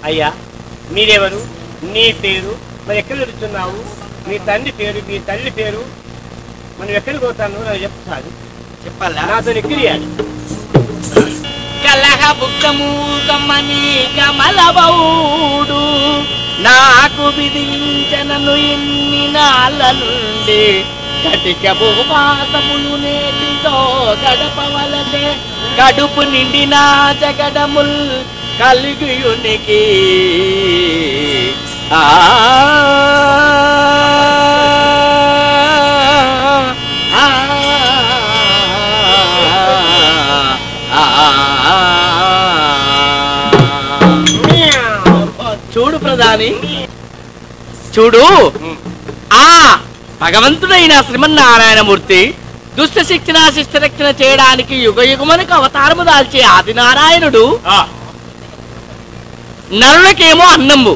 అయ్యా మీరెవరు? నీ పేరు, మరి ఎక్కడ వెళ్తున్నావు? మీ తండ్రి పేరు, మీ తల్లి పేరు, మనం ఎక్కడికి పోతాను నాకు చెప్తాను. చెప్పాలా? నాతో ఎక్కిరియాలి. కలహ బుక్కమూకమని కమలబౌడు నాకు విధించనను ఎన్ని నాళ్ళ నుండి కటిక భూపాసములు నేటితో గడపవలసే కడుపు నిండిన జగడముల్ కలిగియునికి చూడు ప్రధాని, చూడు, ఆ భగవంతుడైన శ్రీమన్నారాయణమూర్తి దుష్ట శిక్షణ శిష్ట రక్షణ చేయడానికి యుగ యుగమునకు అవతారము దాల్చే ఆదినారాయణుడు నరులకేమో అన్నంబు,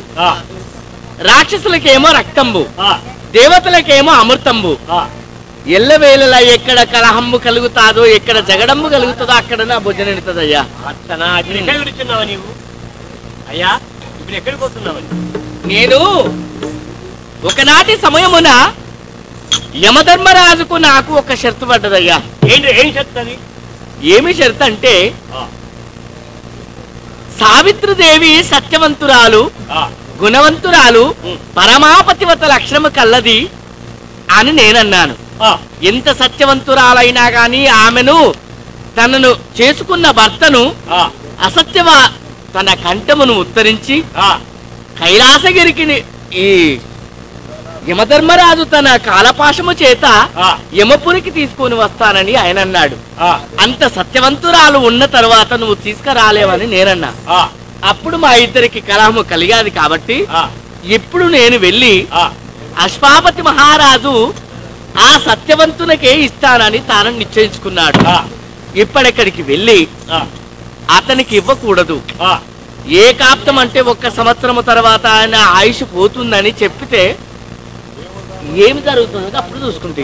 రాక్షసులకేమో రక్తంబు, దేవతలకేమో అమృతంబు. ఎల్లవేళలా ఎక్కడ కలహమ్ము కలుగుతాదో, ఎక్కడ జగడమ్ము కలుగుతుందో అక్కడ నా భుజన నిడుతుందయ్యా. నీవు అయ్యా ఇప్పుడు ఎక్కడికి పోతున్నావని? నేను ఒకనాటి సమయమున యమధర్మరాజుకు నాకు ఒక షరతు పడ్డదయ్యా. ఏం షరతు అది? ఏమి షరతు అంటే, సావిత్రిదేవి సత్యవంతురాలు, గుణవంతురాలు, పరమాపతివత లక్షణము కల్లది అని నేనన్నాను. ఎంత సత్యవంతురాలైనా గాని ఆమెను తనను చేసుకున్న భర్తను అసత్యవా తన కంఠమును ఉత్తరించి కైలాసగిరికి ఈ యమధర్మరాజు తన కాలపాశము చేత యమపురికి తీసుకొని వస్తానని ఆయన అన్నాడు. అంత సత్యవంతురాలు ఉన్న తర్వాత నువ్వు తీసుకురాలేవని నేనన్నా. అప్పుడు మా ఇద్దరికి కలహము కలిగాది కాబట్టి ఇప్పుడు నేను వెళ్ళి అశ్వాపతి మహారాజు ఆ సత్యవంతునికే ఇస్తానని తాను నిశ్చయించుకున్నాడు. ఇప్పటిక్కడికి వెళ్ళి అతనికి ఇవ్వకూడదు. ఏ కాప్తం అంటే 1 సంవత్సరము తర్వాత ఆయన ఆయుష్ పోతుందని చెప్పితే ఏమి జరుగుతుందో అప్పుడు చూసుకుంటే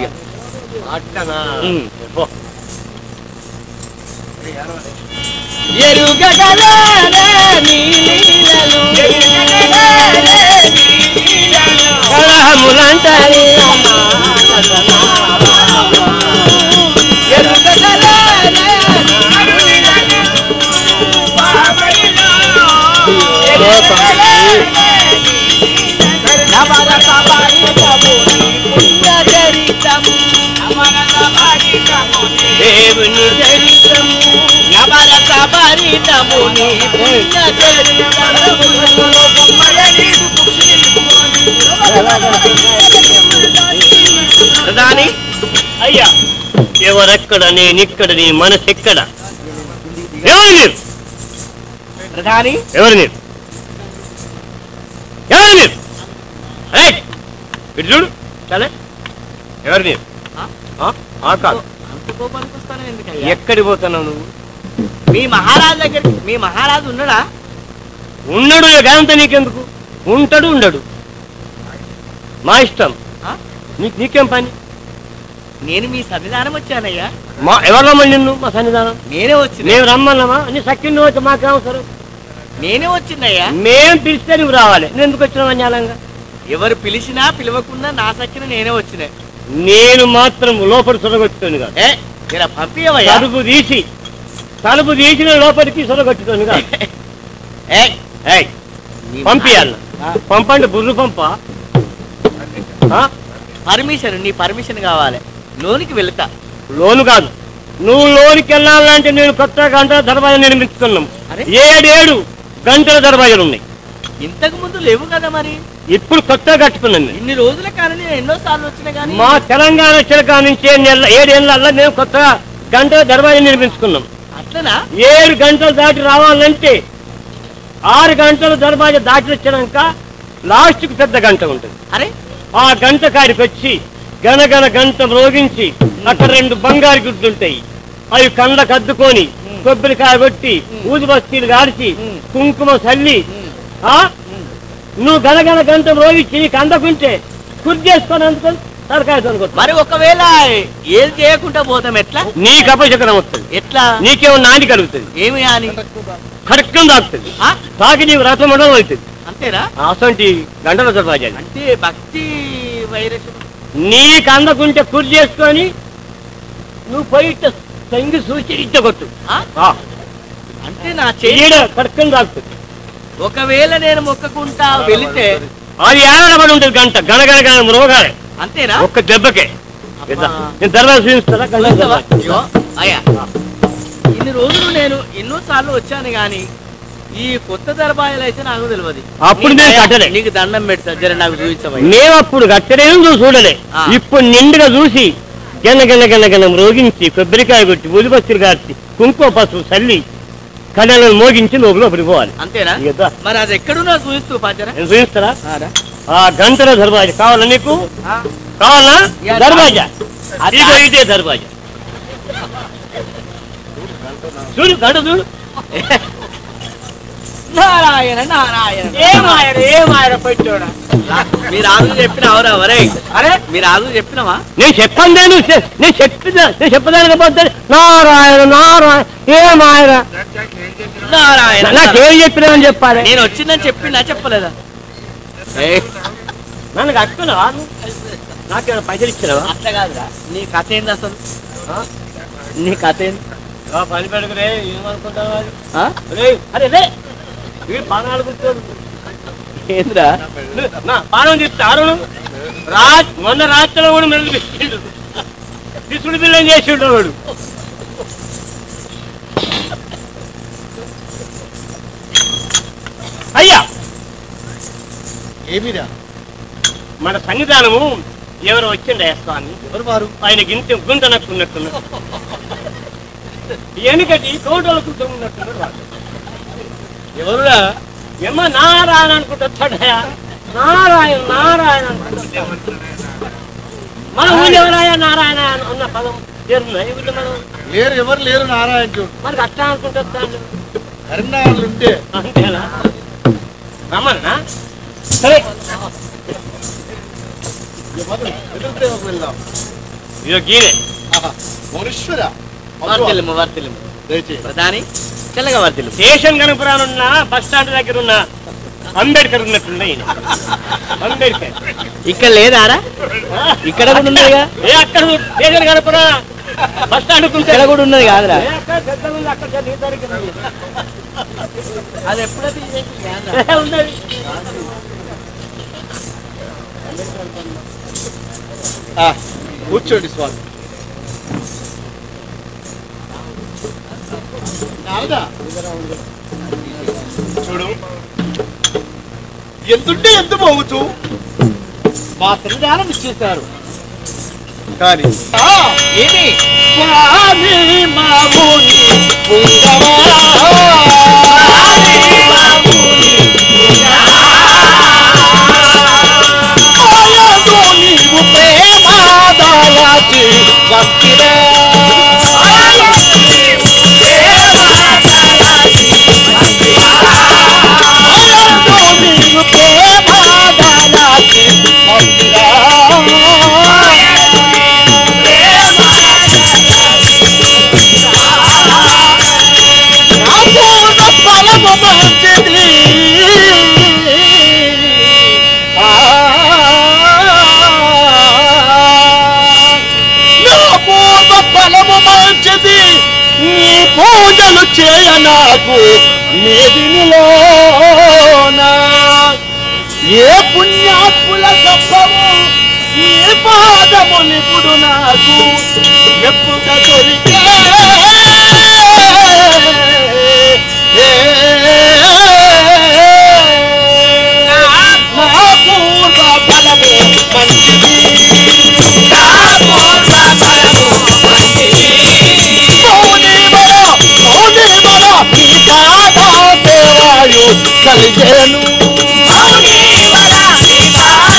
దేవుని చరిత్రము నవరస భరితముని ప్రధాని అయ్యా, ఎవరెక్కడ నేనిక్కడ, నీ మనసు ఎక్కడ? ఎవరు మీరు? ప్రధాని ఎవరు మీరు? ఎవరు మీరు? ఇటు చూడు. సరే, ఎవరు మీరు? ఎక్కడికి పోతున్నావు నువ్వు? మీ మహారాజు దగ్గరికి. మీ మహారాజు ఉన్నాడా? ఉన్నాడు. గంత నీకెందుకు? ఉంటాడు ఉండడు మా ఇష్టం. నీకేం పని? నేను మీ సన్నిధానం వచ్చానయ్యా. ఎవరు రమ్మని నిన్ను? మా సన్నిధానం నేనే వచ్చి. మేము రమ్మన్నామా? నీ సఖ్యం వచ్చి మాకేమవసరం? నేనే వచ్చిందయ్యా. మేము పిలిస్తే నువ్వు రావాలి. నువ్వు ఎందుకు వచ్చినావు అన్యాలంగా? ఎవరు పిలిచినా పిలవకుండా నా సఖ్యన నేనే వచ్చిన. నేను మాత్రం లోపల చొరగొచ్చాను కాదు. ఇలా పంపియవయ్యా. అడుగు తీసి తలుపు తీసిన లోపలికి సొరగొట్టుకొని పంపియాలి. పంపండి బుర్రు పంప. పర్మిషన్, నీ పర్మిషన్ కావాలి. లోనికి వెళ్తా. లోను కాదు, నువ్వు లోనికి వెళ్ళాలంటే నేను కొత్త గంటల దర్వాజా నిర్మిస్తున్నాం. 7 గంటల దర్వాజాలు ఉన్నాయి. ఇంతకు ముందు లేవు కదా మరి? ఇప్పుడు కొత్తగా కట్టుకున్నాం. ఇన్ని రోజుల కానీ ఎన్నో సార్లు వచ్చినా కానీ మా తెలంగాణ చిలక నుంచి 7 ఏళ్ళల్లో మేము కొత్తగా గంటల దర్వాజా నిర్మించుకున్నాం. అట్లనా? 7 గంటలు దాటి రావాలంటే 6 గంటల దర్వాజా దాటి వచ్చినాక లాస్ట్కి పెద్ద గంట ఉంటుంది. అరే ఆ గంట కాడికి వచ్చి గనగన గంట మ్రోగించి అక్కడ 2 బంగారు గుడ్లుంటాయి. అవి కండ్లకు అద్దుకొని కొబ్బరికాయ కొట్టి ఊది బస్తీలు గాడిచి కుంకుమ చల్లి నువ్వు గనగన గంట మ్రోగించి నీకు అందకుంటే కుర్చేసుకొని అందుకొని తరకాయ అనుకుంటా. మరి ఒకవేళ ఏం చేయకుండా పోతాం ఎట్లా? నీకు అపశకరం వస్తుంది. ఎట్లా? నీకేమో నాని కలుగుతుంది. ఏమి అని? కరెక్ట్గా తాకుతుంది. తాకి నీకు రథం ఉండడం అవుతుంది. అంతేనా? అసంటి గంటల దర్వాజా అంటే భక్తి వైరస్. నీకు అందకుంటే కుర్చీ చేసుకొని నువ్వు పోయి సంగి సూచి ఇచ్చగొట్టు. అంటే నా చేయడ కరెక్ట్గా తాకుతుంది. ఒకవేళ నేను మొక్కకుంటా వెళితే అది ఏడబడి ఉంటుంది గంట గనగన మ్రోగాలే. అంతేనా? ఒక్క దెబ్బకే. నేను దర్వాజా చూపిస్తారా? అయ్యా ఇన్ని రోజులు నేను ఎన్నో సార్లు వచ్చాను గాని ఈ కొత్త దర్బాయిలు అయితే నాకు తెలియదు. అప్పుడు నేను కట్టలే. నీకు దండం పెడతా, జర నాకు చూపించమని. మేము అప్పుడు కట్టలేదు, నువ్వు చూడలే. ఇప్పుడు నిండుగా చూసి గన మ్రోగించి కొబ్బరికాయ కొట్టి ఉలిబస్తులు కాచి కుంకుమ పసుపు చల్లి కళ్ళను మోగించి లోపలికి పోవాలి. అంతేనా? మరి అది ఎక్కడున్నా చూపిస్తూ పాచారా? నేను చూపిస్తారా? ఆ గంటల దర్వాజా కావాలా నీకు? కావాలా? దర్వాజా అదిగో ఇదే దర్వాజా. చూడు గంట చూడు. నారాయణ నారాయణ. ఏమాయన పెట్టోడా? మీరు ఆగు చెప్పినావురా? వరే అరే మీరు ఆగు చెప్పినావా? నేను చెప్పాను. నేను చెప్పదానికి పోతే నారాయణ నారాయణ ఏమాయన నారాయణ. నాకేం చెప్పినావని చెప్పాలి. నేను వచ్చిందని చెప్పిందా చెప్పలేదా? నన్ను కట్టుకున్నావా? నాకేమైనా పైసలు ఇచ్చినావా? అట్లా కాదురా. నీ కథ ఏంది అసలు? నీ కథ ఏంది? పని పెడుకురే ఏమనుకుంటావు? అరే రే బాణాలు కూర్చోడు ఏంద్రా బాణం చెప్తారు. మొన్న రాత్రిలో కూడా మెరుగు పెట్టిండు. తీసుకుని పిల్లని చేసిండు వాడు. అయ్యా ఏమిరా మన సన్నిధానము ఎవరు వచ్చిండ వేస్తాను? ఎవరు వారు? ఆయన గింత గుంత నక్కున్నట్టున్నారు. వెనుకటి కోటలు కూర్చోన్నట్టున్నారు. ఎవరురా? ఏమో నారాయణ అనుకుంటాడయా. నారాయణ నారాయణ అనుకుంటా. మన ఊళ్ళో ఎవరాయా నారాయణ ఉన్న పదం పేరున్నాయి ఊళ్ళో మనం లేరు. ఎవరు లేరు నారాయణ. మనకు అట్లా అనుకుంటారు. కరీంనగర్లు ఉంటే అంతేనా? రమ్మన్నా సరే వెళ్దాం. ఇదో గీరే మనుష్యుర ప్రధాని తెల్లగా వర్తిల్లు. స్టేషన్ కనుపురానున్న బస్ స్టాండ్ దగ్గర ఉన్న అంబేద్కర్ ఉన్నట్లుండే. అంబేద్కర్ ఇక్కడ లేదారా? ఇక్కడ కూడా ఉన్నదిగా. అక్కడ స్టేషన్ కనుపురా బస్ స్టాండ్ ఇక్కడ కూడా ఉన్నది కాదురా? అది ఎప్పుడైతే ఉన్నది. కూర్చోండి స్వామి. చూడు ఎంతుంటే ఎంత పోవచ్చు. మా సన్నిధానం ఇచ్చేశారు కానీ ఏమి స్వామి మామూని నీవు ప్రేమాదాయాచి భక్తిరే నీవు ప్రేమాదాయాచి భక్తిరా ఫలము మంచిది పూజలు చేయ నాకు మేదినిలోనా ఏ పుణ్యాత్ముల గొప్పము ఈ పాదములిప్పుడు నాకు మెప్పుగా దొరికే కలిగేను నీ పాద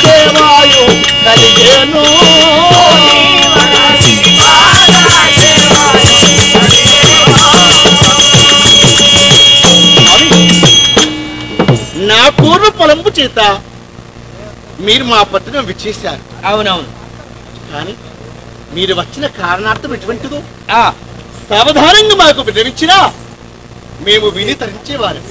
సేవాయు కలిగేను నా పూర్వ పొలంపు చేత మీరు మా పట్టణం విచ్చేశారు. అవునవును, కానీ మీరు వచ్చిన కారణార్థం ఎటువంటిదో సావధానంగా మాకు వివరించినా మేము విని తరించేవారు.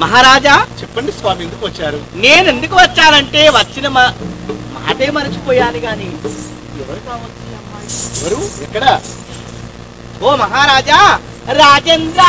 మహారాజా చెప్పండి స్వామి, ఎందుకు వచ్చారు? నేను ఎందుకు వచ్చానంటే వచ్చిన మాటే మర్చిపోయాను గాని ఎవరు కావచ్చు? ఎవరు? ఎక్కడ? ఓ మహారాజా, రాజేంద్ర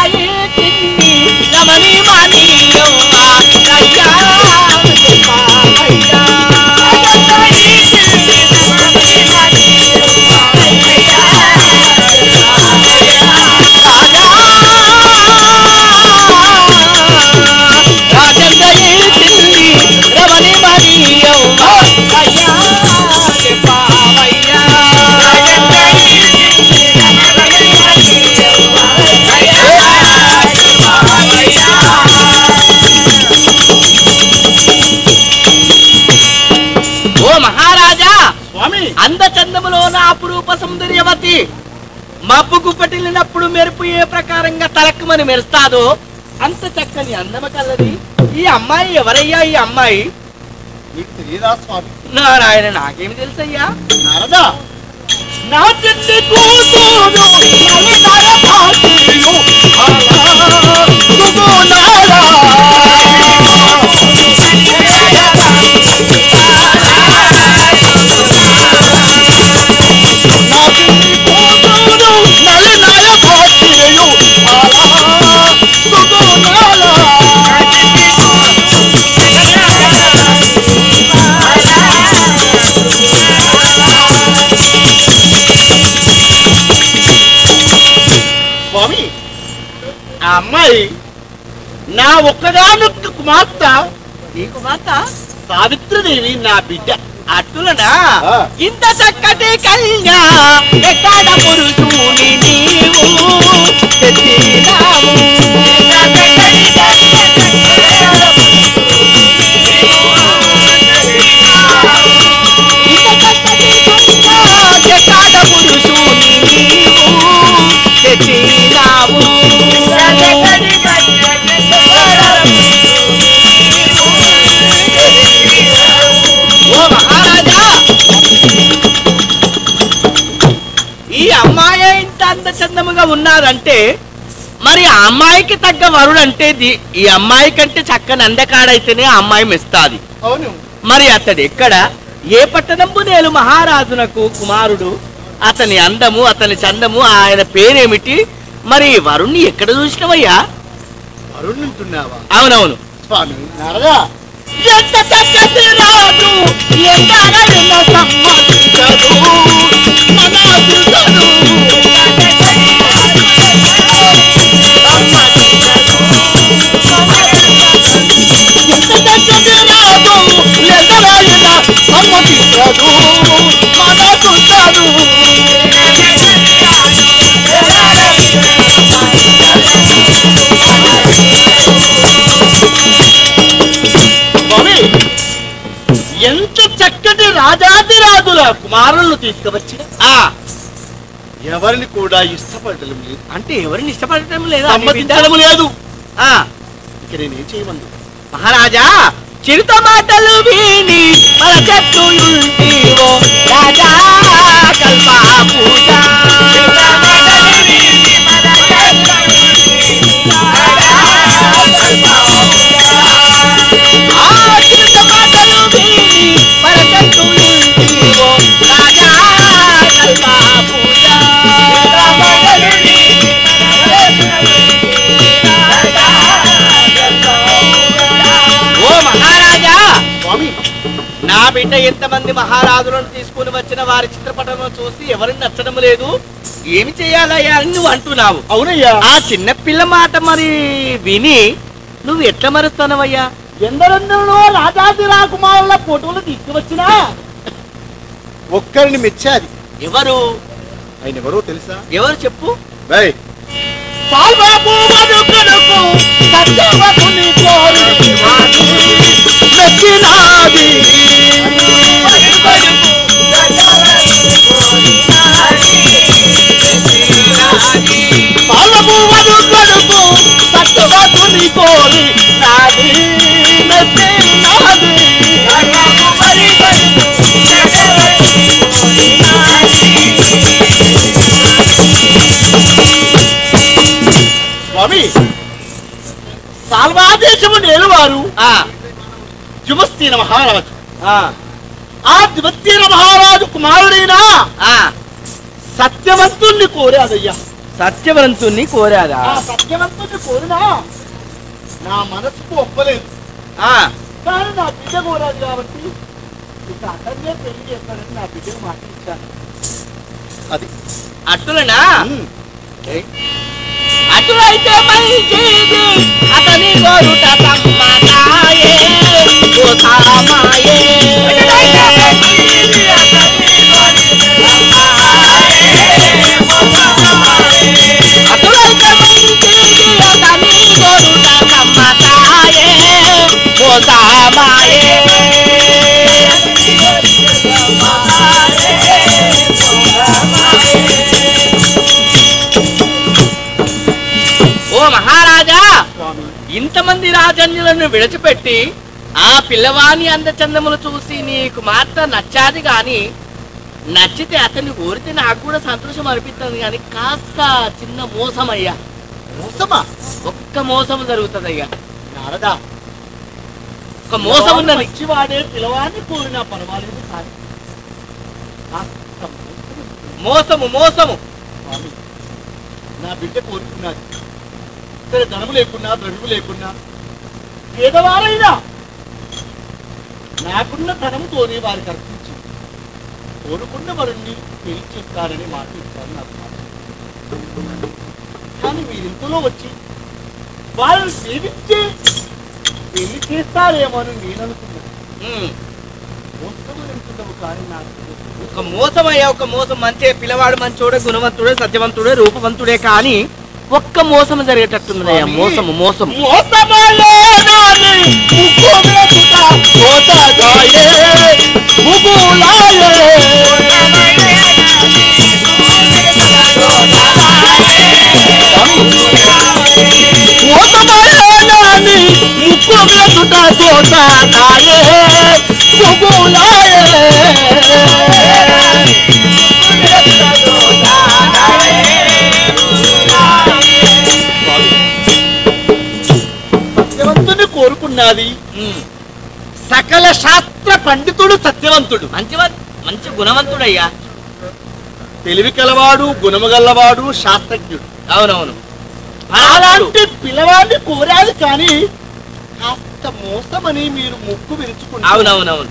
రమణి అందచందములోన అపురూప సౌందర్యవతి మబ్బుకు పట్టినప్పుడు మెరుపు ఏ ప్రకారంగా తలక్కుమని మెరుస్తాదో అంత చక్కని అందమ కలది ఈ అమ్మాయి. ఎవరయ్యా ఈ అమ్మాయి? నీకు తెలియదా స్వామి? నారాయణ, నాకేమి తెలుసయ్యా? నారదా, నా చెట్టి కూతురు స్వామి, ఆ అమ్మాయి నా ఒక్కగానొక్క కుమార్తె. ఈ కుమార్త సావిత్రిదేవి నా బిడ్డ. అట్టులనా? ఇంత చక్కటి కన్యా ఎక్కడ పురుషుని నీవు తెచ్చినావు? ఇంత చక్కటి కన్యా ఎక్కడ పురుషుని నీవు తెచ్చినావు? ఓ మహారాజా, ఈ అమ్మాయి ఇంత అందచందముగా ఉన్నారంటే మరి ఆ అమ్మాయికి తగ్గ వరుడు అంటే ఈ అమ్మాయి కంటే చక్కని అందకాడైతేనే ఆ అమ్మాయి మెస్తాది. అవును. మరి అతడు ఎక్కడ? ఏ పట్టణంబు నేను మహారాజునకు కుమారుడు. అతని అందము, అతని చందము, ఆయన పేరేమిటి? మరి వరుణ్ణి ఎక్కడ చూసినవయ్యా? వరుణ్ణుంటున్నావా? అవునవును స్వామి. నారదా, ఎంత చక్కటి రాజు ఎందరైనా సమ్మతించదు మనసును. ఎంత చక్కటి రాజు ఎందరైనా సమ్మతించదు మనసును. స్వామి, ఎంత చక్కటి రాజాదిరాజుల కుమారులను తీసుకువచ్చిన ఎవరిని కూడా ఇష్టపడటం లేదు. అంటే ఎవరిని ఇష్టపడటం లేదా? సమ్మతించడం లేదు. ఇక నేనేం చేయమందు? మహారాజా, చిరుత మాటలు విని మన చెట్టు యుంటివో రాజా కల్పా పూజ. చిరుత మాటలు విని మన చెట్టు యుంటివో బిడ్డ ఎంతమంది మహారాజులను తీసుకుని వచ్చిన వారి చిత్రపటంలో చూసి ఎవరిని నచ్చడం లేదు, ఏమి చేయాలయ్యా అని నువ్వు అంటున్నావు. అవునయ్యా. ఆ చిన్న పిల్ల మాట మరి విని నువ్వు ఎట్లా మరుస్తానవయ్యా? ఎందరెందరో రాజాది రాకుమారుల ఫోటోలు తీసుకువచ్చినా ఒక్కరిని మెచ్చాది. ఎవరు? ఆయన ఎవరో తెలుసా? ఎవరు చెప్పు. స్వామి, సాల్వాదేశము నేలువారు దివస్తీన మహారాజు. ఆ దివస్తీన మహారాజు కుమారుడైనా సత్యవంతుణ్ణి కోరాదయ్యా. సత్యవంతుణ్ణి కోరాదా? సత్యవంతుణ్ణి కోరినా నా మనసుకు ఒప్పలేదు. కానీ నా బిడ్డ కోరాదు కాబట్టి ఇక అతన్నే పెళ్లి చేస్తానని నా బిడ్డకు మాట ఇచ్చాను. అది అట్టులనా? అటులైతే మంచిది అతని గోరుట సమ్మతాయే ఓ సామాయే. అటులైతే మంచిది అతని గోరుట సమ్మతాయే ఓ సామాయే. ఓ మహారాజా, ఇంతమంది రాజన్యులను విడిచిపెట్టి ఆ పిల్లవాని అందచందములు చూసి నీకు మాత్రం నచ్చాది గాని, నచ్చితే అతన్ని కోరితే నాకు కూడా సంతోషం అనిపిస్తుంది కానీ కాస్త చిన్న మోసం అయ్యా. మోసమా? ఒక్క మోసం జరుగుతుందయ్యా. నారదా, ఒక మోసం ఉన్నది. వాడే పిల్లవాడిని కోరినా పర్వాలేదు కానీ మోసము మోసము. నా బిడ్డ కోరుకున్నది. సరే, ధనము లేకున్నా ద్రవ్యము లేకున్నా పేదవారైనా నాకున్న ధనముతోనే వారికి అర్పించి కోరుకున్న వారిని పెళ్లి చేస్తారని మాట ఇచ్చారు నాకు. కానీ మీరింతలో వచ్చి వారిని సేవించి పెళ్లి చేస్తారేమో అని నేను అనుకున్నాను. మోసమనుకున్నావు కానీ నాకు ఒక మోసం అయ్యా, ఒక మోసం. మంచి పిల్లవాడు మంచోడే, గుణవంతుడే, సత్యవంతుడే, రూపవంతుడే కానీ ఒక్క మోసం జరిగేటట్టున్నదయ్యా. మోసము మోసము. సత్యవంతుని కోరుకున్నది. సకల శాస్త్ర పండితుడు సత్యవంతుడు, మంచి గుణవంతుడయ్యా. తెలివి కలవాడు, గుణము గల్లవాడు, శాస్త్రజ్ఞుడు. అవునవును. అలాంటి పిల్లవాడిని కోరాదు కానీ కాస్త మోసమని మీరు ముక్కు విరుచుకున్నారు. అవునవునవును.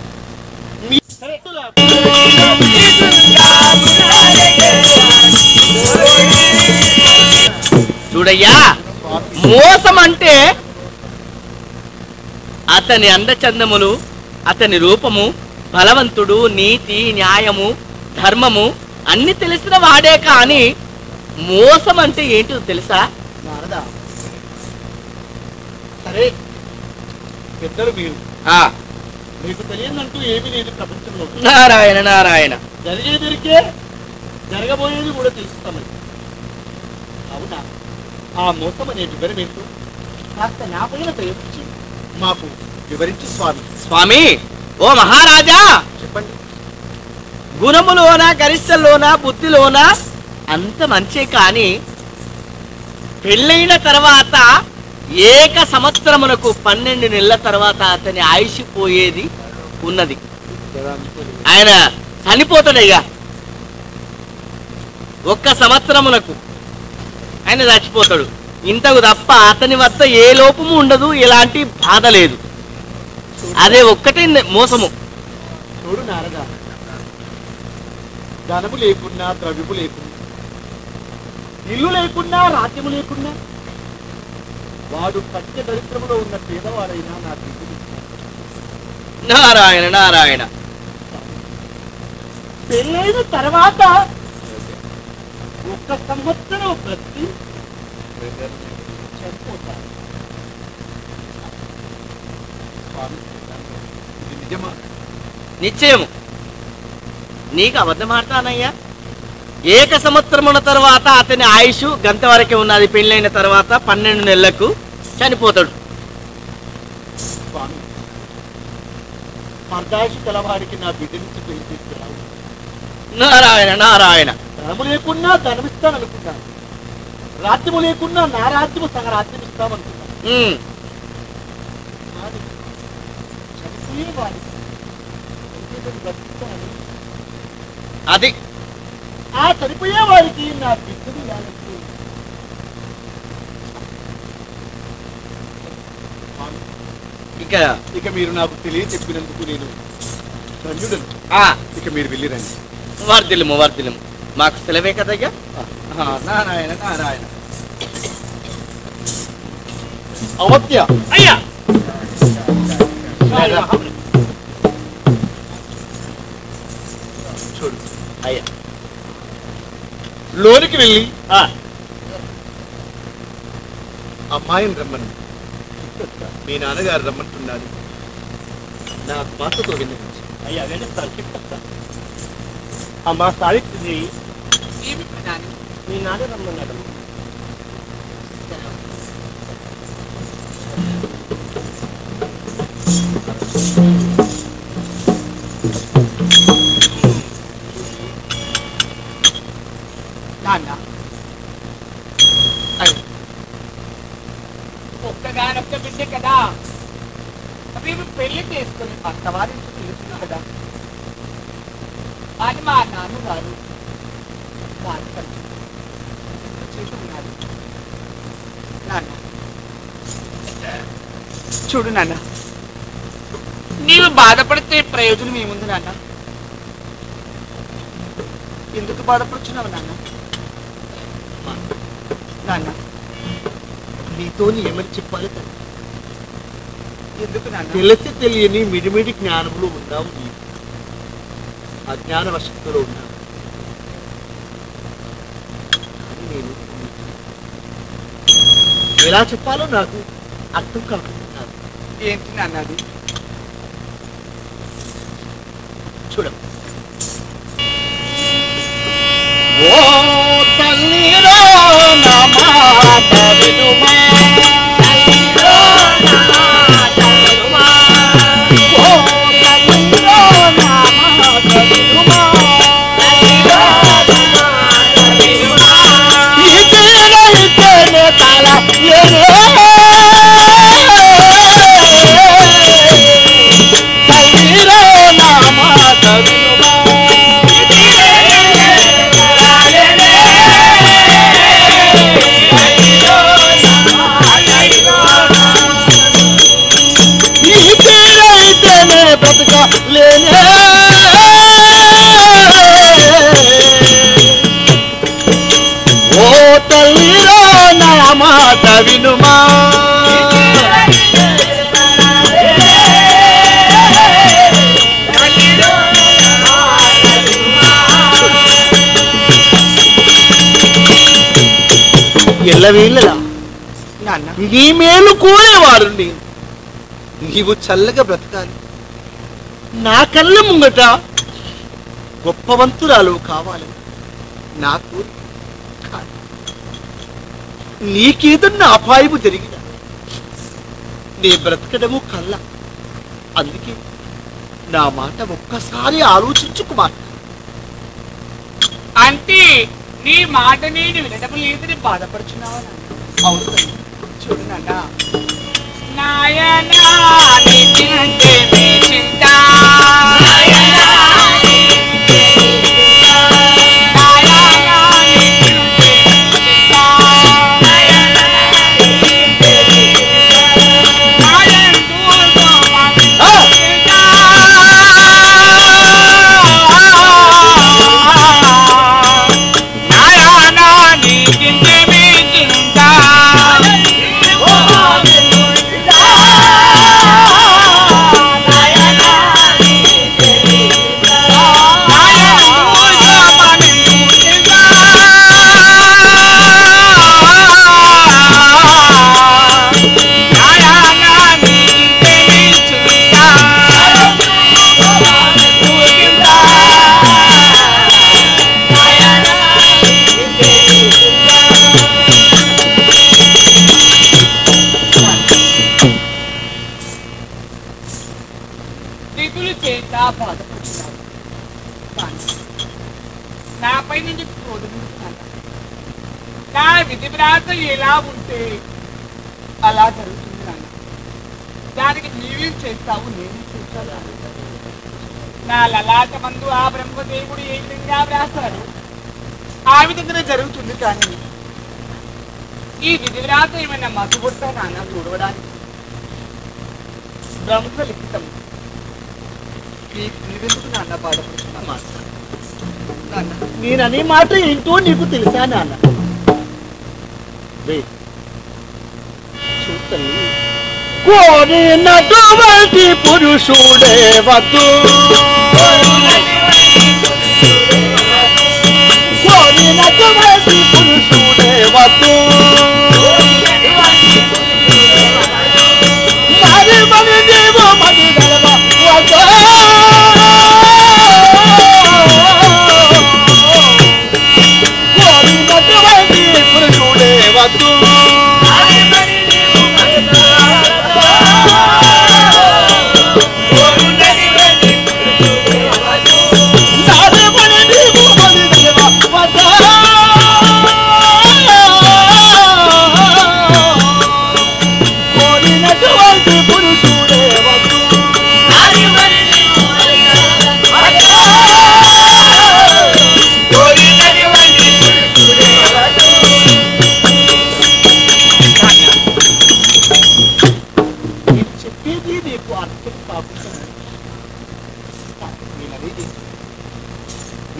చూడయ్యా, మోసం అంటే అతని అందచందములు, అతని రూపము, బలవంతుడు, నీతి, న్యాయము, ధర్మము అన్ని తెలిసిన వాడే కానీ మోసం అంటే ఏంటో తెలుసా? నారదా, సరే పెద్దలు మీరు, మీకు తెలియదంటూ ఏమీ లేదు ప్రపంచంలో. నారాయణ నారాయణ. జరిగేదిరికే జరగబోయేది కూడా తెలుస్తామని. అవునా? ఆ మోసం అనే వివరం ఏంటో కాస్త నా పైన ప్రయోగించి మాకు వివరించి స్వామి. స్వామి, ఓ మహారాజా చెప్పండి. గుణములోనా, గరిష్టలోనా, బుద్ధిలోనా అంత మంచే కానీ పెళ్ళైన తర్వాత ఏక సంవత్సరమునకు 12 నెలల తర్వాత అతని ఆయుష్ పోయేది ఉన్నది. ఆయన చనిపోతాడయ్యా. 1 సంవత్సరమునకు ఆయన చచ్చిపోతాడు. ఇంతకు తప్ప అతని వద్ద ఏ లోపము ఉండదు, ఎలాంటి బాధ లేదు. అదే ఒక్కటే మోసము. చూడు నారదా, ధనము లేకున్నా, ద్రవ్యము లేకున్నా, ఇల్లు లేకున్నా, రాజ్యము లేకున్నా, వాడు సత్య దరిద్రములో ఉన్న పేదవాడైనా నా బిడ్డలు. నారాయణ నారాయణ. పెళ్ళైన తర్వాత 1 సంవత్సరం బ్రతికి చనిపోతారు. ఇది నిజమా? నిశ్చయము. నీకు అబద్ధమాడతానయ్యా. 1 సంవత్సరముల తర్వాత అతని ఆయుష్ గంట వరకే ఉన్నది. పెళ్ళైన తర్వాత 12 నెలలకు చనిపోతాడు. స్వామి, పరదాశి గలవాడికి నా బిడ్డ నుంచి పెళ్లి తీసుకురావు. నారాయణ నారాయణ. ధనము లేకున్నా ధనమిస్తాననుకున్నాను, రాజ్యము లేకున్నా నా రాజ్యము సగ రాజ్యం ఇస్తామనుకున్నాను. చనిపోయే వాడికి బ్రతికిస్తాను. అది ఆ చనిపోయే వారికి నా బిడ్డను ఇక మీరు నాకు తెలియచెప్పినందుకు నేను ధన్యుడను. ఇక మీరు వెళ్ళిరండి. వర్ధిల్లుము వర్ధిల్లుము. మాకు సెలవే కదయ్యా. నారాయణ నారాయణ. అవత్య అయ్యా చూడు అయ్యా. లోనికి వెళ్ళి అమ్మాయిని రమ్మని మీ నాన్నగారు రమ్మంటున్నారు. నా మాటతో విన్నవించు. అయ్యా వెళ్ళిస్తాను, చెప్తా. అమ్మా సావిత్రి, మీ నాన్న రమ్మన్నాడు. నాన్న, ఒక్కగానొక్క బిడ్డ కదా, మేము పెళ్లి చేసుకుని అత్తవారింటి తెలుసు కదా అని మా నాన్నగారు చేసుకున్నారు. నాన్న చూడు నాన్న, నీవు బాధపడితే ప్రయోజనం ఏముంది నాన్న? ఎందుకు బాధపడుచున్నావు నాన్న? నాన్న నీతో ఏమని చెప్పాలి? ఎందుకు నాన్న? తెలిసి తెలియని మిడిమిడి జ్ఞానములు ఉన్నావు. నీవు అజ్ఞాన వశక్తులో ఉన్నావు. నేను ఎలా చెప్పాలో నాకు అర్థం కాకుంటున్నాను. ఏంటి నాన్న అది? చూడ, ఓ తల్లిలో నా మాట వినుమా, తల్లిలో నా మాట వినుమా, ఓ తల్లిలో నా మాట వినుమా, తల్లిలో నా మాట వినుమా, ఇతేనే తల తల్లిలో నా మాట వినుమా, బ్రతకలేనే ఓ తల్లిలో నా మాట వినుమా, ఎల్లవేళ్ళలా నీ మేలు కోరేవారు నేను. నీవు చల్లగా బ్రతకాలి, నా కళ్ళ ముంగట గొప్పవంతురాలు కావాలి నాకు. నీకేదన్నా అపాయము జరిగిన నీ బ్రతకడము కళ్ళ. అందుకే నా మాట ఒక్కసారి ఆలోచించుకుమాట. అంటే నీ మాట నేను వినడం లేదని బాధపడుచున్నావా? అవును. చూడు నాన్న, నాయనా నీకంటే నీ చింత, నాయనా నీకంటే నీ చింత, నాయనా నీకంటే నీ చింత, నాయనా నీకంటే నీ చింత, నాయనా నీకంటే నీ చింత. వ్రాత ఎలా ఉంటే అలా జరుగుతుంది నాన్న. దానికి నీవేం చేస్తావు, నేను చేస్తాను. నా లలాట మందు ఆ బ్రహ్మదేవుడు ఏ విధంగా వ్రాసాడు ఆ విధంగానే జరుగుతుంది. కానీ ఈ విధి వ్రాత ఏమైనా మధుబొట్టా నాన్న చూడడానికి? బ్రహ్మ లిఖితం. నీవెందుకు నాన్న బాధపడుతున్నా మాట? నేననే మాట ఏంటో నీకు తెలుసా నాన్న? చూడండి, కోరినటువంటి పురుషుడే వద్దు, కోరినటువంటి పురుషుడే వద్దు, మరి మరి దేవో మరి గలవ వద్దు, కోరినటువంటి పురుషుడే వద్దు,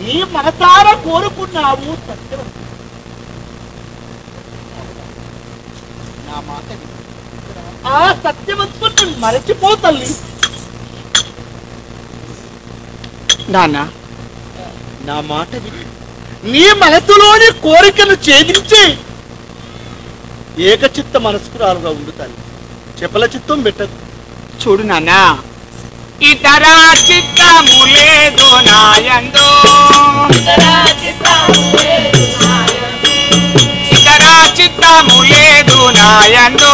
నీ మనసారా కోరుకున్నావు సత్యవంతుడు. నా మాట ఆ సత్యవంతుడు మరచిపోతల్లి. నాన్న, నా మాట నీ మనసులోని కోరికను ఛేదించి ఏకచిత్త మనస్కురాలుగా ఉండుతాను. చెప్పల చిత్తం పెట్టదు. చూడు నాన్న, ఇతర చిత్తము లేదు నాయందో, ఇతర చిత్తము లేదు నాయందో,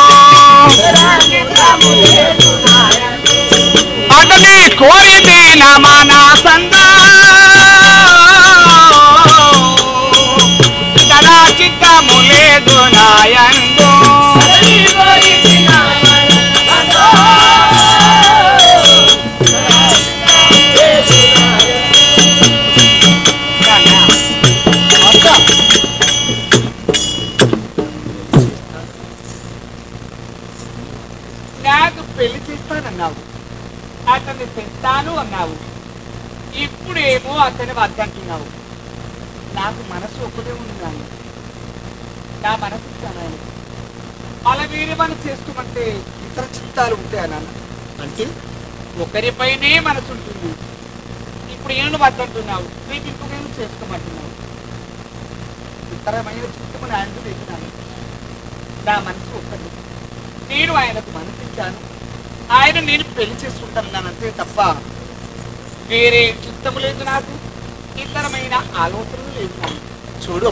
అతని కోరితే నా మనసందా, ఇతర చిత్తము లేదు నాయందో, నాకు పెళ్లి చేస్తానన్నావు, అతన్ని తెస్తాను అన్నావు, ఇప్పుడేమో అతని వద్దంటున్నావు. నాకు మనసు ఒకటే ఉంది నాన్న, నా మనసు ఇస్తాను. అలా వేరే మనం చేసుకోమంటే ఇతర చిత్తాలు ఉంటాయా నాన్న? అంటే ఒకరిపైనే మనసు ఉంటుంది. ఇప్పుడు ఏను వద్దంటున్నావు, రేపు ఇంకొకరు చేసుకోమంటున్నావు. ఇతరమైన చిత్తము నా అంటూ తెచ్చినాను. నా మనసు ఒక్కటి, నేను ఆయనకు మనసిచ్చాను, ఆయన నేను పెళ్లి చేసుకుంటాను అంతే తప్ప వేరే చిత్తము లేదు నాకు, ఇతరమైన ఆలోచనలు లేదు. చూడు